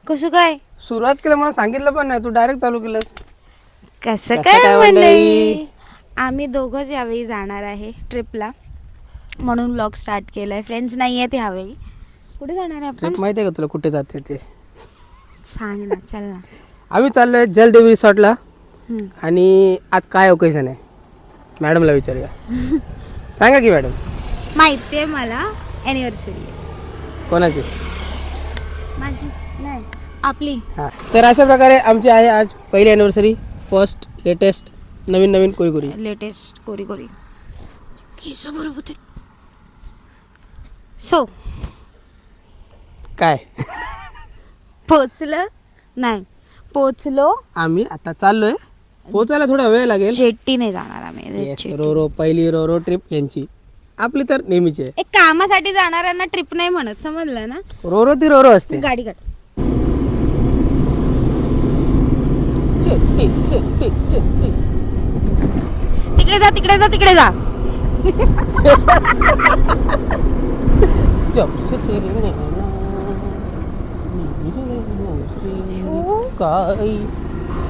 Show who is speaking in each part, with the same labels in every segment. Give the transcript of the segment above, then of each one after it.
Speaker 1: कसं काय?
Speaker 2: सुरुवात केलं मला सांगितलं पण नाही, तू डायरेक्ट चालू केलंस.
Speaker 1: कसं
Speaker 2: कसं
Speaker 1: काय
Speaker 2: काय
Speaker 1: मंडळी? आम्ही दोघंच यावेळी जाणार आहे ट्रिपला, म्हणून व्लॉग स्टार्ट केलाय. फ्रेंड्स नाही आहेत यावेळी. कुठे जाणार आहे आपण?
Speaker 2: ट्रिप माहिती आहे का तुला कुठे जाते ते?
Speaker 1: सांग ना, चल ना.
Speaker 2: आम्ही चाललोय जलदेवी रिसॉर्टला.
Speaker 1: हम्म.
Speaker 2: आणि आज काय ओकेजन आहे मॅडमला विचारूया. सांगा की मॅडम.
Speaker 1: माहिती आहे मला, ॲनिव्हर्सरी
Speaker 2: कोणाची?
Speaker 1: माझी नाही, आपली.
Speaker 2: हां, तर अशा प्रकारे आमची आहे आज पहिली ॲनिव्हर्सरी. फर्स्ट लेटेस्ट नवीन कोरी
Speaker 1: लेटेस्ट कोरी बरोबर. सो
Speaker 2: काय
Speaker 1: पोचलो.
Speaker 2: आम्ही आता चाललोय. पोचायला थोडा वेळ लागेल.
Speaker 1: जेट्टीने जाणार आम्ही.
Speaker 2: येस, रो पहिली रो ट्रिप यांची. आपली तर नेहमीची आहे.
Speaker 1: एक कामासाठी जाणाऱ्यांना ट्रिप नाही म्हणत, समजलं ना.
Speaker 2: रो ती रो असते.
Speaker 1: गाडी काढ. तिकडे जा.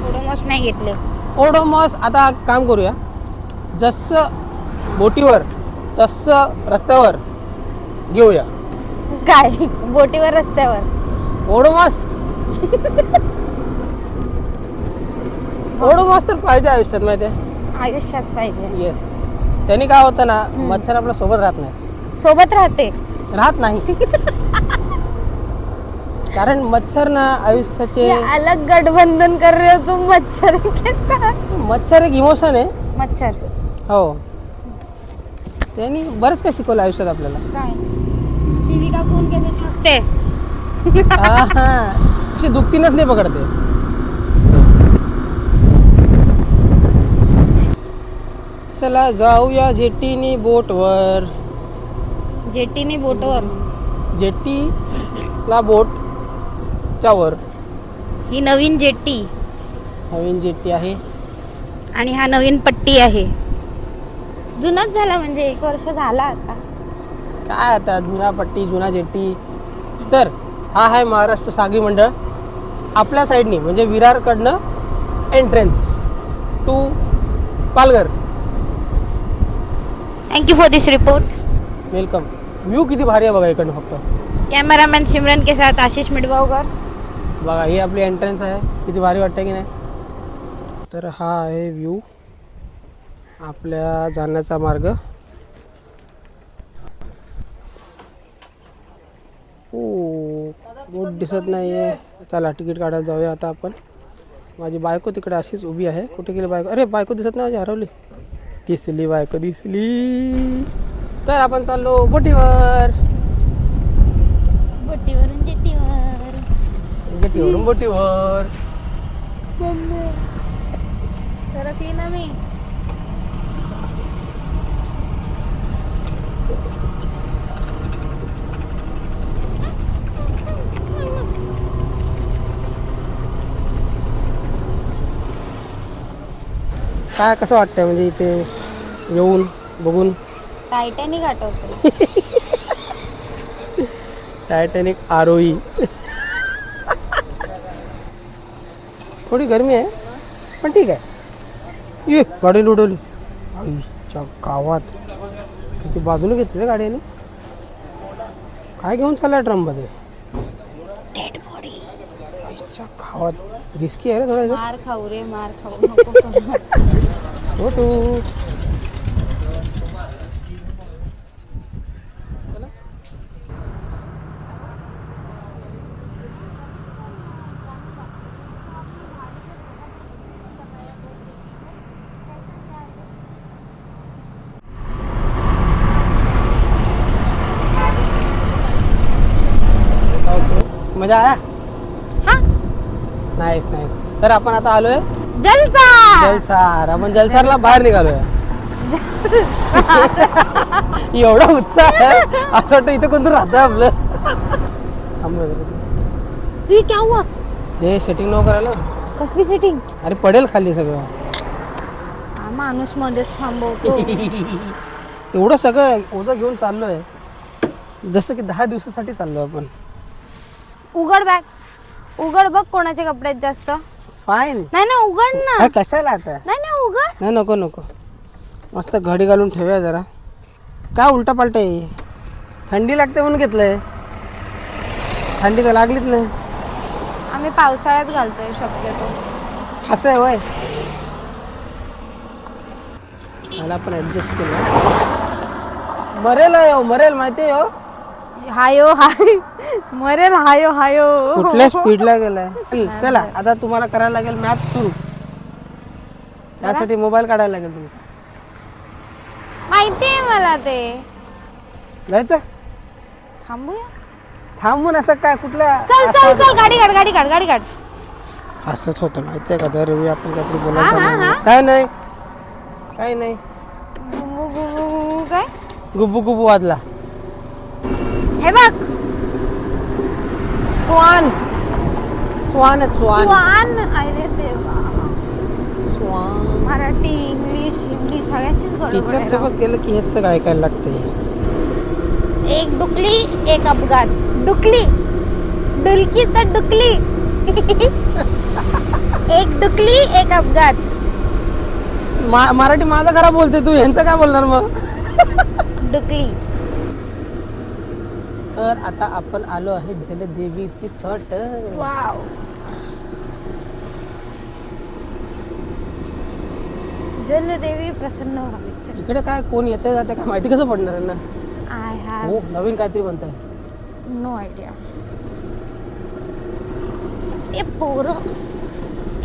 Speaker 1: ओडोमॉस नाही घेतले.
Speaker 2: ओडोमॉस. आता काम करूया, जसं बोटीवर तसं रस्त्यावर घेऊया.
Speaker 1: काय बोटीवर रस्त्यावर
Speaker 2: ओडोमॉस. ओडोमॉस तर पाहिजे आयुष्यात, माहिती आहे.
Speaker 1: आयुष्यात पाहिजे.
Speaker 2: येस. त्यांनी काय होतं ना, मच्छर आपल्या सोबत राहत नाही.
Speaker 1: सोबत
Speaker 2: राहत नाही. कारण मच्छर ना आयुष्याचे
Speaker 1: अलग गठबंधन कर रहे हो तुम मच्छर के साथ.
Speaker 2: मच्छर एक इमोशन आहे.
Speaker 1: मच्छर
Speaker 2: हो, त्यांनी बरंच काय शिकवलं आयुष्यात आपल्याला.
Speaker 1: काय टीव्ही का खून कैसे चूसते.
Speaker 2: अशी दुखतीनच नाही पकडते. चला जाऊया जेट्टीनी बोटवर. जेट्टीला बोटच्या वर.
Speaker 1: ही नवीन जेट्टी
Speaker 2: आहे
Speaker 1: आणि हा नवीन पट्टी आहे. जुनाच झाला, म्हणजे 1 वर्ष झाला आता.
Speaker 2: काय आता जुना पट्टी जुना जेट्टी. तर हा आहे महाराष्ट्र सागरी मंडळ. आपल्या साईडनी म्हणजे विरारकडनं entrance to Palghar.
Speaker 1: Thank you for this report.
Speaker 2: Welcome. View किती भारी आहे बघा इकडनं. फक्त
Speaker 1: कॅमेरामॅन सिमरन के साथ आशिष मिडगावकर.
Speaker 2: बघा, ही आपली एंट्रन्स आहे. किती भारी वाटतं की नाही. तर हा आहे व्ह्यू, आपल्या जाण्याचा मार्ग. बोट दिसत नाही आहे. चला तिकीट काढायला जाऊया आता आपण. माझी बायको तिकडे अशीच उभी आहे. कुठे गेली बायको? अरे बायको दिसत नाही, माझी हरवली. दिसली बायको, दिसली. तर आपण चाललो बोटीवर. जेट्टीवरून बोटीवर.
Speaker 1: सरकली ना मी.
Speaker 2: काय कसं वाटतंय म्हणजे इथे येऊन बघून?
Speaker 1: टायटॅनिक आठवतो.
Speaker 2: टायटॅनिक आरोही. थोडी गरमी आहे पण ठीक आहे. ये गाडी उडवली आईच्या गावात. किती बाजूला घेतली रे गाडीने. काय घेऊन चाललाय ड्रममध्ये?
Speaker 1: Dead body.
Speaker 2: आईच्या गावात रिस्की आहे रे थोडं.
Speaker 1: मार खाऊ नको.
Speaker 2: छोटू. मजा आया. नाईस. तर आपण आता आलोय जलसार. आपण जलसारला बाहेर निघालोय. एवढा उत्साह आहे, असं वाटतं इथं कोणतं राहतं आपलं.
Speaker 1: क्या हुआ?
Speaker 2: हे सेटिंग नको करायला.
Speaker 1: कसली सेटिंग?
Speaker 2: अरे पडेल खाली सगळं.
Speaker 1: माणूस मध्येच थांबवतो.
Speaker 2: एवढं सगळं ओझं घेऊन चाललोय, जसं की 10 दिवसासाठी चाललो आपण.
Speaker 1: उघड बॅग. उघड बघ कोणाचे कपडे आहेत जास्त.
Speaker 2: फाईन.
Speaker 1: नाही ना उघड ना.
Speaker 2: अरे कशाला आता?
Speaker 1: नाही ना उघड.
Speaker 2: नाही नको नको. मस्त घडी घालून ठेवूया जरा. काय उलटा पालटा आहे? थंडी लागते म्हणून घेतलंय. थंडी तर लागलीच नाही.
Speaker 1: आम्ही पावसाळ्यात घालतोय शक्यतो.
Speaker 2: असं आहे होय. मला पण ऍडजस्ट केलं. मरेल आहे हो, मरेल माहिती आहे हो.
Speaker 1: हायो हाय मरेल हायो हायो.
Speaker 2: कुठल्या स्पीडला गेलाय. चला आता तुम्हाला करायला लागेल मॅप सुरू. त्यासाठी मोबाईल काढायला लागेल तुमचा.
Speaker 1: माहिती आहे मला ते.
Speaker 2: जायचं
Speaker 1: थांबूया.
Speaker 2: थांबून असं काय कुठल्या
Speaker 1: चल चल चल गाडी काढ गाडी काढ गाडी काढ.
Speaker 2: असंच होतं माहिती आहे का दरवेळी आपण काहीतरी
Speaker 1: हा,
Speaker 2: बोलायचं
Speaker 1: हा,
Speaker 2: म्हणून.
Speaker 1: हा.
Speaker 2: काय नाही काय नाही.
Speaker 1: गुबू गुबू काय
Speaker 2: गुबू गुबू वाजला.
Speaker 1: हे बघ
Speaker 2: स्वान स्वान आहे, स्वान
Speaker 1: स्वान. अरे देवा.
Speaker 2: स्वान.
Speaker 1: मराठी इंग्लिश हिंदी सगळ्याचीच गडबड
Speaker 2: टीचर
Speaker 1: आहे
Speaker 2: सोबत गेलं की हेच सगळं ऐकायला लागते.
Speaker 1: एक डुकली एक अपघात. डुकली डुलकी तर डुकली. एक डुकली एक अपघात.
Speaker 2: मराठी माझा खरा बोलते तू, यांचं काय बोलणार मग.
Speaker 1: डुकली.
Speaker 2: तर आता आपण आलो आहे जलदेवी रिसॉर्ट.
Speaker 1: वाव. जलदेवी प्रसन्न व्हावी.
Speaker 2: इकडे काय कोण येते जाते काय माहिती कसं पडणार आहे ना.
Speaker 1: आय हॅव
Speaker 2: हो नवीन काहीतरी म्हणताय.
Speaker 1: No idea. ए पोरं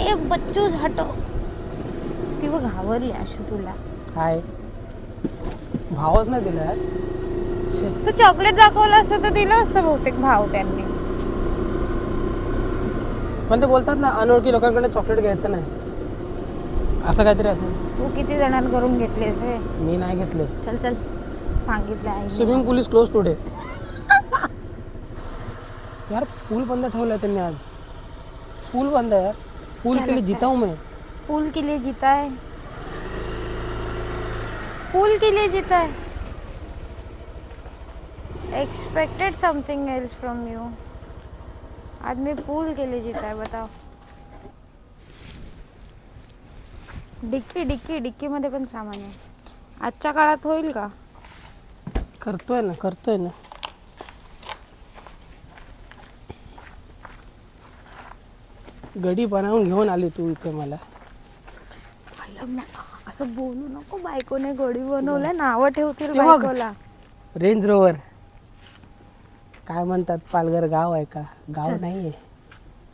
Speaker 1: ए बच्चू हटो. ती बघ घाबरली आशू तुला.
Speaker 2: काय भावच नाही दिला यार. शे.
Speaker 1: तू चॉकलेट दाखवलं असतं तर दिलं असतं बहुतेक भाव त्यांनी.
Speaker 2: पण ते बोलतात ना अनोळखी लोकांकडे चॉकलेट घ्यायचं नाही, असं काहीतरी असेल.
Speaker 1: तू किती जणांकडून घेतलेस रे.
Speaker 2: मी नाही घेतले.
Speaker 1: चल चल सांगितलं आहे.
Speaker 2: Swimming pool is close today. यार पूल बंद ठेवलाय त्यांनी आज. पूल बंद है यार. पूल के लिए जीता हूँ मैं.
Speaker 1: पूल के लिए जीता है. पूल के लिए जीता है. Expected something else from you. आज मी पूल के लिए जीता है बताओ. डिक्की डिक्की डिक्की मध्ये पण सामान आहे. आजच्या काळात होईल का.
Speaker 2: करतोय ना करतोय ना. गडी बनवून घेऊन आली तू इथे मला.
Speaker 1: असं बोलू नको. बायकोने गोडी बनवलंय नावं ठेवतील
Speaker 2: ते बघ.
Speaker 1: बायकोला.
Speaker 2: Range rover. काय म्हणतात पालघर गाव आहे का. गाव नाहीये,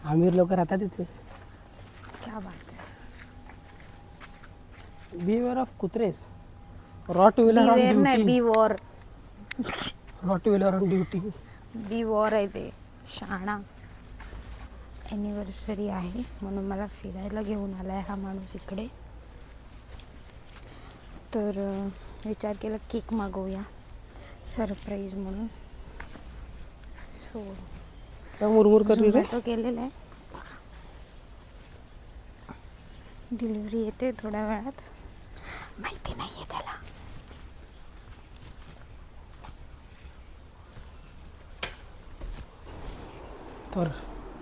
Speaker 2: आमिर लोक राहतात तिथे.
Speaker 1: क्या बात है.
Speaker 2: बिवेअर ऑफ कुत्रेस. रॉट व्हीलर ऑन
Speaker 1: Beware नाही
Speaker 2: duty.
Speaker 1: Beware.
Speaker 2: Rottweiler on duty.
Speaker 1: Beware आहे ते. शाणा. ॲनिव्हर्सरी आहे म्हणून मला फिरायला घेऊन आलाय हा माणूस इकडे. तर विचार केला केक मागवूया सरप्राईज म्हणून. सो
Speaker 2: काय मुरमुर करते रे.
Speaker 1: तो केलेला आहे. डिलिव्हरी येते थोड्या वेळात. माहिती नाही आहे त्याला.
Speaker 2: तर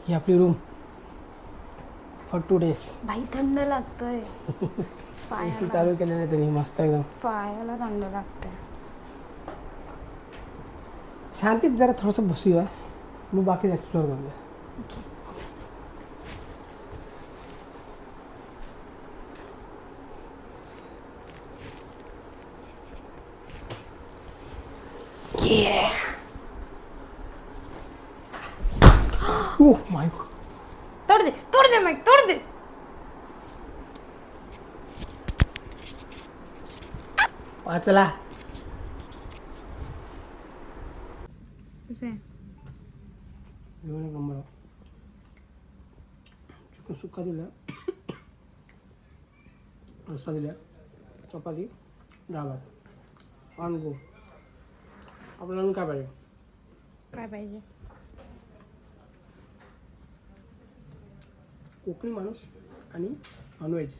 Speaker 2: ही आपली रूम फॉर 2 days.
Speaker 1: भाई थंड लागतोय.
Speaker 2: AC चालू केलेलं आहे त्यांनी मस्त एकदम.
Speaker 1: पायाला थंड लागतंय.
Speaker 2: शांतीत जरा थोडंसं बसूया मग बाकी एक्सप्लोर करूया. Oh my God.
Speaker 1: तोड दे माईक तोड दे.
Speaker 2: वाचला.
Speaker 1: कसं आहे.
Speaker 2: जेवण एक नंबर. चिकन सुक्का दिला, रस्सा दिला, चपाती, डाळ भात ऑन गो. आपल्याला काय पाहिजे.
Speaker 1: काय पाहिजे.
Speaker 2: कोकणी माणूस आणि नॉनव्हेज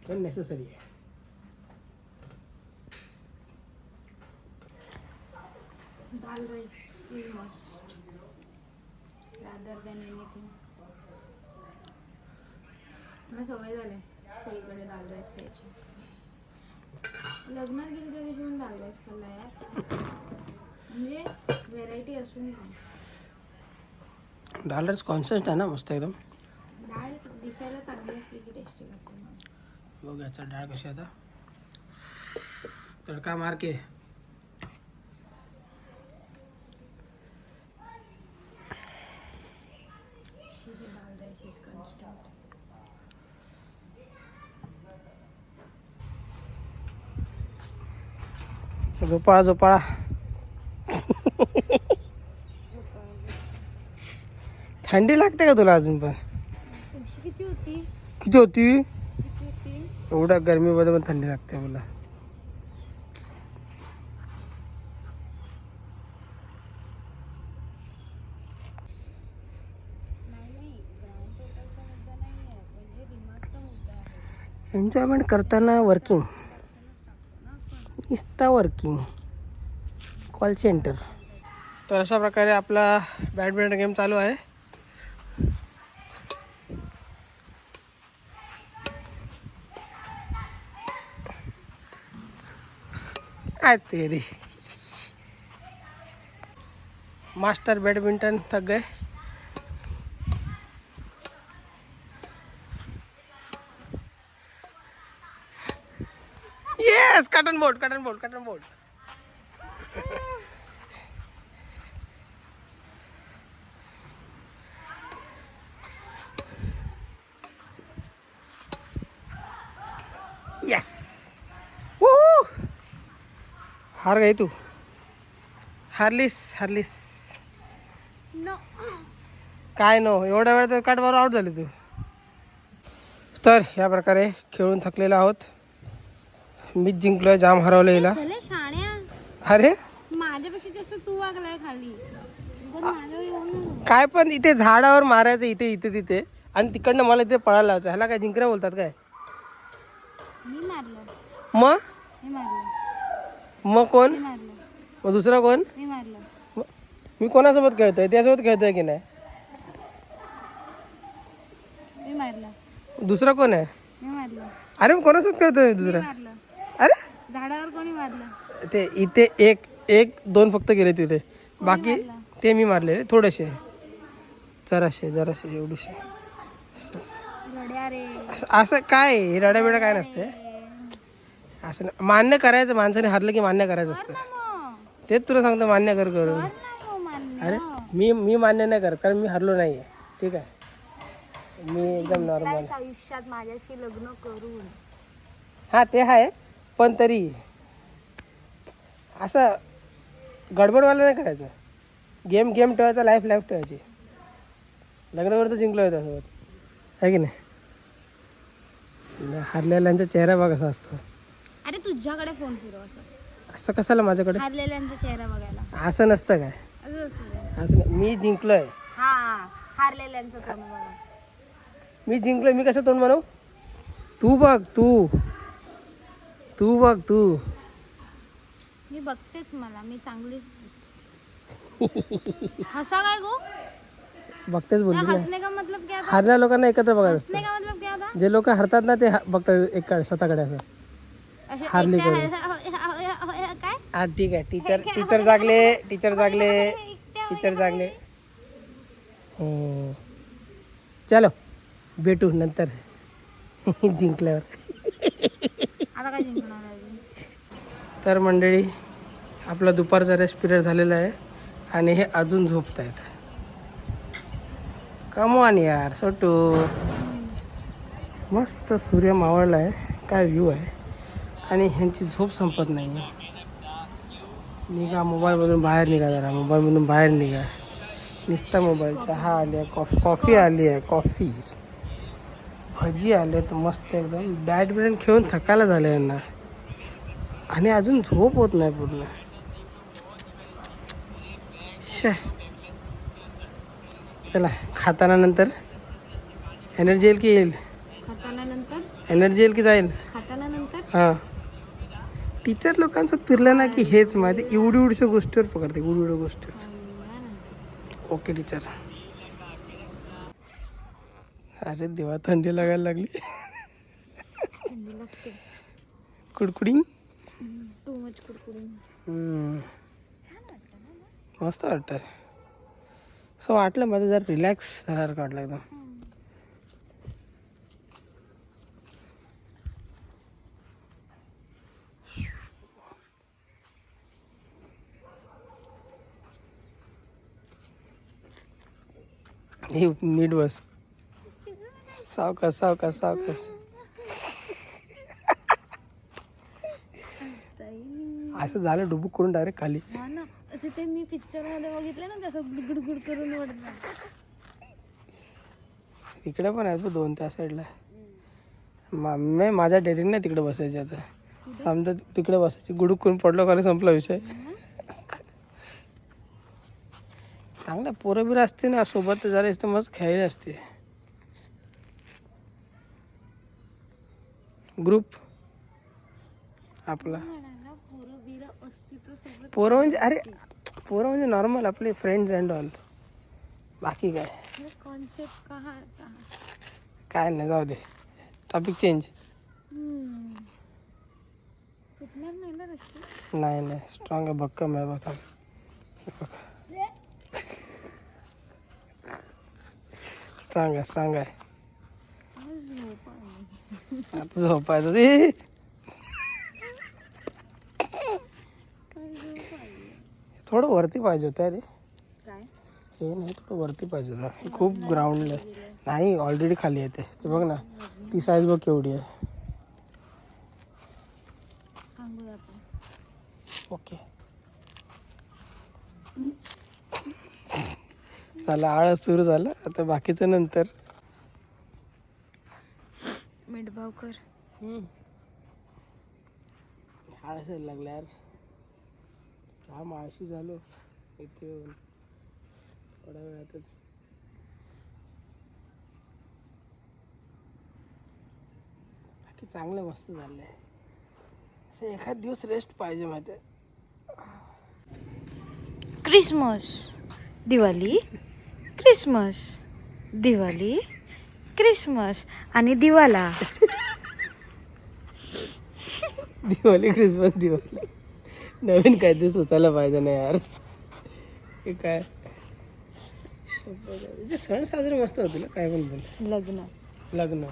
Speaker 2: तर नेसेसरी आहे.
Speaker 1: Dal rice must rather than anything. मला सवय झाली सगळीकडे दाल राईस खायची. लग्नात गेली त्या दिवशी पण दाल राईस खाल्ला यार. म्हणजे व्हेरायटी असून
Speaker 2: दाल राईस कॉन्सेप्ट आहे ना मस्त एकदम.
Speaker 1: डाळ दिसायला चांगली असली की टेस्टी लागते.
Speaker 2: बघ याचा डाळ कशी आता तडका मार के.
Speaker 1: दाल राईस इज कॉन्स्टंट.
Speaker 2: झोपाळा झोपाळा. थंडी लागते का तुला अजून पण?
Speaker 1: किती होती?
Speaker 2: किती होती?
Speaker 1: किती होती?
Speaker 2: एवढ्या गरमीमध्ये पण थंडी लागते मला. एन्जॉयमेंट करताना वर्किंग नुसता वर्किंग कॉल सेंटर. तर अशा प्रकारे आपला बॅडमिंटन गेम चालू आहे. तेरी मास्टर बैडमिंटन थक गए. यस कटन बोर्ड कटन बोर्ड कटन बोर्ड. यस हार गई तू. हारलीस हारलीस.
Speaker 1: नो.
Speaker 2: काय नो एवढ्या वेळ तर काट बरोबर आउट झाली तू. तर या प्रकारे खेळून थकलेलो आहोत. मीच जिंकलोय जाम हरवलं हिला.
Speaker 1: चले शाण्या.
Speaker 2: अरे
Speaker 1: माझ्यापेक्षा जास्त तू वागलाय खाली. माझ्यावर येऊन
Speaker 2: काय पण इथे झाडावर मारायचं इथे इथे तिथे आणि तिकडनं मला इथे पळायला लावायचं. ह्याला काय जिंकण्या बोलतात काय?
Speaker 1: मी मारलं.
Speaker 2: मग
Speaker 1: मी मारलं.
Speaker 2: मग कोण?
Speaker 1: मी मारलं.
Speaker 2: मग दुसरा कोण?
Speaker 1: मी मारलं.
Speaker 2: मी कोणासोबत खेळतोय? त्यासोबत खेळतोय की नाही?
Speaker 1: मी मारलं.
Speaker 2: दुसरा कोण आहे?
Speaker 1: मी मारलं.
Speaker 2: अरे मग कोणासोबत खेळतोय दुसरा?
Speaker 1: मारलं.
Speaker 2: अरे
Speaker 1: झाडावर कोणी मारलं?
Speaker 2: ते इथे एक एक दोन फक्त गेले तिथे. बाकी
Speaker 1: मारलं?
Speaker 2: ते मी मारले थोडेसे जराशे जराशे एवढीशे.
Speaker 1: रड्या रे.
Speaker 2: असं काय रड्या बिड्या काय नसते. असं मान्य करायचं. माणसाने हरलं की मान्य करायचं असतं. तेच तुला सांगतो मान्य कर करून. अरे मी मान्य नाही करत कारण मी हरलो नाही आहे. ठीक आहे. मी एकदम नॉर्मल
Speaker 1: आयुष्यात माझ्याशी लग्न करून.
Speaker 2: हां ते आहे पण तरी असं गडबडवाला नाही करायचं. गेम गेम ठेवायचा. लाईफ लाईफ ठेवायची. लग्नावर तर जिंकलो आहे त्यासोबत आहे की नाही. हरलेल्यांचा चेहरा बघ कसा असतो.
Speaker 1: अरे तुझ्याकडे फोन फिरव असं.
Speaker 2: असं कशाला माझ्याकडे?
Speaker 1: हारलेल्यांचा चेहरा बघायला.
Speaker 2: असं नसतं काय?
Speaker 1: असं असतं.
Speaker 2: असं नाही. मी जिंकलोय.
Speaker 1: हा हारलेल्यांचं तोंड बघा.
Speaker 2: मी जिंकलोय. मी कसं तोंड बनवू? तू बघ तू तू बघ तू.
Speaker 1: मी बघतेच मला. मी चांगलीच हसा काय गो?
Speaker 2: बघतेच बोलली ना.
Speaker 1: हसने का मतलब क्या था?
Speaker 2: हारल्या लोकांना एकत्र बघायचं
Speaker 1: हसने का मतलब क्या था?
Speaker 2: असतं. जे लोक हरतात ना ते बघतात एक स्वतःकडे असं. हारली करून.
Speaker 1: काय?
Speaker 2: हा ठीक आहे. टीचर जागले टीचर जागले टीचर जागले. चलो भेटू नंतर जिंकल्यावर.
Speaker 1: आता काय जिंकणार आहे?
Speaker 2: तर मंडळी आपला दुपारचा रेस्ट पिरियड झालेला आहे आणि हे अजून झोपत आहेत. कमॉन यार सोटू. मस्त सूर्य मावळला आहे. काय व्ह्यू आहे आणि ह्यांची झोप संपत नाही. निघा मोबाईलमधून बाहेर निघा. जरा मोबाईलमधून बाहेर निघा. नुसता मोबाईल. चहा आली आहे. कॉफी आली आहे. कॉफी भजी आले तर मस्त एकदम. बॅडमिंटन खेळून थकायला झालं यांना आणि अजून झोप होत नाही पूर्ण. शे चला खाताना नंतर एनर्जी येईल की येईल?
Speaker 1: खाताना नंतर
Speaker 2: एनर्जी येईल की जाईल?
Speaker 1: खाताना नंतर.
Speaker 2: हां टीचर लोकांचं फिरलं ना की हेच माहिती. एवढी एवढीशा गोष्टीवर पकडते. एवढी एवढी गोष्ट. Okay teacher. अरे देवा, थंडी लागायला लागली.
Speaker 1: थंडी लागते.
Speaker 2: कुडकुडिंग.
Speaker 1: टू मच कुरकुरी. छान वाटतं ना.
Speaker 2: मस्त वाटतंय. असं वाटलं माझं जर रिलॅक्स झाल्यासारखं वाटलं एकदम. हे नीट बस. सावकाश सावकाश सावकाश. असं झालं डुबुक करून डायरेक्ट खाली.
Speaker 1: हा ना, असं ते मी पिक्चर मध्ये बघितलं ना, त्याचं गुडगुड करून वडलं.
Speaker 2: इकडे पण आहेत 2 त्या साईडला. मी माझ्या डेअरिंग तिकडे बसायचे. आता समजा तिकडे बसायची, गुडूक करून पडलो खाली, संपला विषय. चांगला पोरं बिरं असते ना सोबत, जरा इथं मस्त खेळले असते. ग्रुप आपला. पोरं म्हणजे अरे पोरं म्हणजे नॉर्मल आपले फ्रेंड्स अँड ऑल. बाकी काय
Speaker 1: कॉन्सेप्ट
Speaker 2: काय नाही, जाऊ दे. Topic change. नाही नाही, स्ट्रॉंग आहे, भक्कम आहे. बघा स्ट्रॉंग आहे, स्ट्रॉंग आहे. आता झोपायचं ते. थोडं वरती पाहिजे होतं. अरे
Speaker 1: काय
Speaker 2: हे नाही, थोडं वरती पाहिजे होतं. खूप ग्राउंडला नाही, ऑलरेडी खाली येते ते. बघ ना, ती साईज बघ केवढी आहे.
Speaker 1: सांगू आपण.
Speaker 2: ओके चला, आळस सुरू झालं आता. बाकीचं नंतर.
Speaker 1: मिठभाव कर.
Speaker 2: आळस यायला लागला यार. जाम आळशी झालो इथे येऊन थोड्या वेळातच. बाकी चांगलं मस्त झालंय. एखाद दिवस रेस्ट पाहिजे माहिती आहे.
Speaker 1: Christmas, Diwali, Christmas, Diwali, Christmas आणि दिवाला.
Speaker 2: दिवाळी क्रिसमस दिवाळी. नवीन काहीतरी सुचायला पाहिजे ना यार. हे काय सण साजरे मस्त होतील. काय पण बोल.
Speaker 1: लग्न.
Speaker 2: लग्न.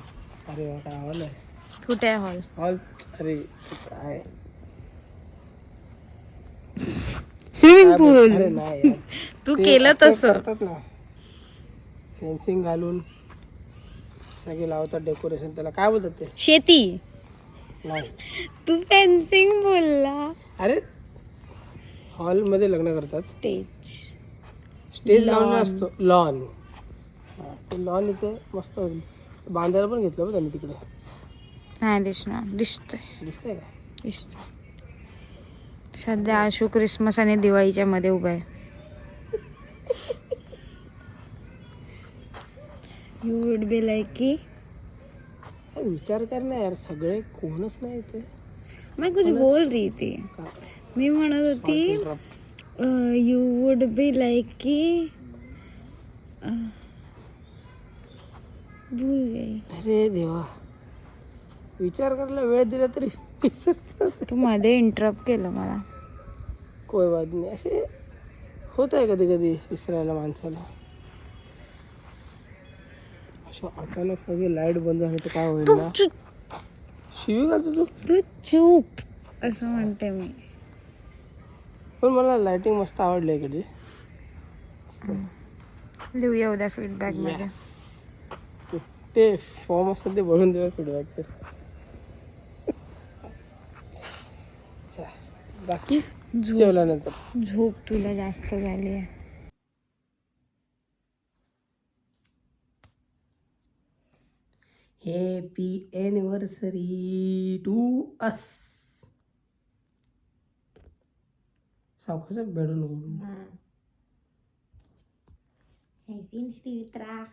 Speaker 2: अरे वा, काय हॉल आहे.
Speaker 1: कुठे आहे हॉल?
Speaker 2: हॉल. अरे काय
Speaker 1: स्विमिंग पूल.
Speaker 2: अरे नाही यार.
Speaker 1: तू
Speaker 2: ते
Speaker 1: केलं
Speaker 2: असं
Speaker 1: तसं.
Speaker 2: करतात ना, फेन्सिंग घालून सगळे लावतात डेकोरेशन. त्याला काय बोलतात ते?
Speaker 1: शेती.
Speaker 2: नाही,
Speaker 1: तू फेन्सिंग बोलला.
Speaker 2: अरे हॉल मध्ये लग्न करतात.
Speaker 1: स्टेज.
Speaker 2: स्टेज लावलेला असतो. लॉन. ते लॉन इथे मस्त होईल. बांधायला पण घेतलं बघ त्यांनी तिकडे.
Speaker 1: नाही दिसणार. दिसतंय.
Speaker 2: दिसतंय का?
Speaker 1: दिसतंय. सध्या आशू क्रिसमस आणि दिवाळीच्या मध्ये उभा आहे. यू वुड बी लाईक की.
Speaker 2: विचार कर ना यार, सगळे कोणच नाही इथे.
Speaker 1: मैं कुछ बोल रही थी. मी म्हणत होती यू वुड बी लाईक की. भूल गई.
Speaker 2: अरे देवा, विचार करायला वेळ दिला तरी विसर.
Speaker 1: तू मध्ये इंटरप्ट केलं मला.
Speaker 2: कोई बात नाही. असे होत आहे कधी कधी विसरायला माणसाला. असं अचानक सगळी लाईट बंद झाली तर काय होईल ना. शिवी घालतो तू.
Speaker 1: तू चूप असं म्हणते मी.
Speaker 2: पण मला लाइटिंग मस्त आवडली कधी.
Speaker 1: लिहूया उद्या फीडबॅक मध्ये.
Speaker 2: ते फॉर्म असतात ते भरून देऊया फीडबॅकचे. बाकी जेवल्यानंतर
Speaker 1: झोप तुला जास्त झाली आहे.
Speaker 2: Happy anniversary to us. सावकाश बेडू नको.
Speaker 1: हॅपी श्रीवित्रा.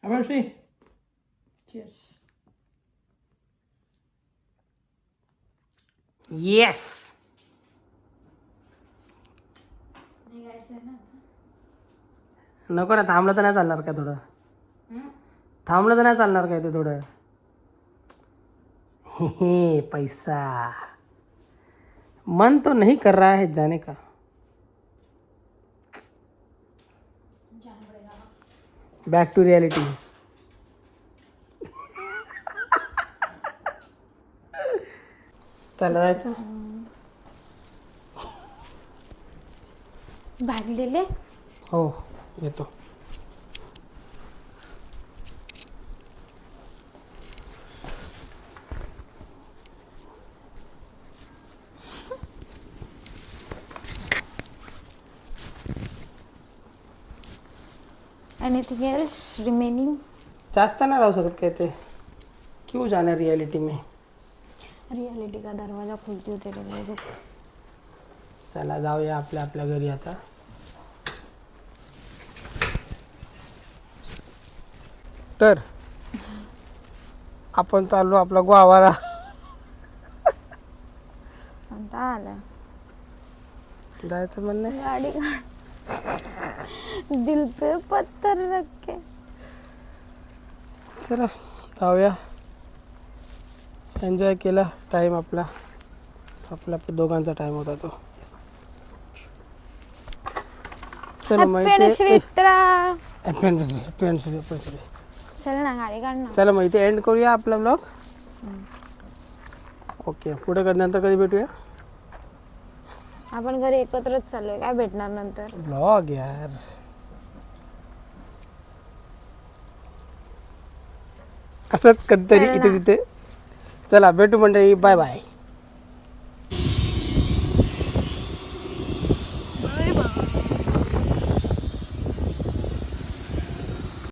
Speaker 2: Avanci.
Speaker 1: Cheers.
Speaker 2: Yes. नको ना, थांबलं तर नाही चालणार का थोडं? थांबलं तर नाही चालणार काय ते थोडं? हे पैसा, मन तो नहीं कर रहा है जाने का. Back to reality. चला जायचं.
Speaker 1: भागलेले
Speaker 2: हो येतो.
Speaker 1: Anything else remaining.
Speaker 2: जास्त नाही राहू शकत काय ते. क्यों जाना रियालिटी में.
Speaker 1: रियालिटी का दरवाजा खोलती होते रे लोग.
Speaker 2: चला जाऊया आपल्या आपल्या घरी आता. तर आपण चाललो आपला गोवाला.
Speaker 1: आता आला
Speaker 2: जायचं म्हणणं आहे.
Speaker 1: गाडी काढ. दिल पे पत्थर रख के.
Speaker 2: चला जाऊया. एन्जॉय केला टाईम आपला. आपला दोघांचा टाईम होता तो. चला माहिती आहे.
Speaker 1: चल ना गाडी काढ ना.
Speaker 2: चला माहिती एंड करूया आपला ब्लॉग. ओके पुढे नंतर कधी भेटूया.
Speaker 1: आपण घरी एकत्रच चाललोय, काय भेटणार नंतर.
Speaker 2: ब्लॉग यार. असंच कधीतरी इथे तिथे. चला भेटू मंडळी. Bye bye.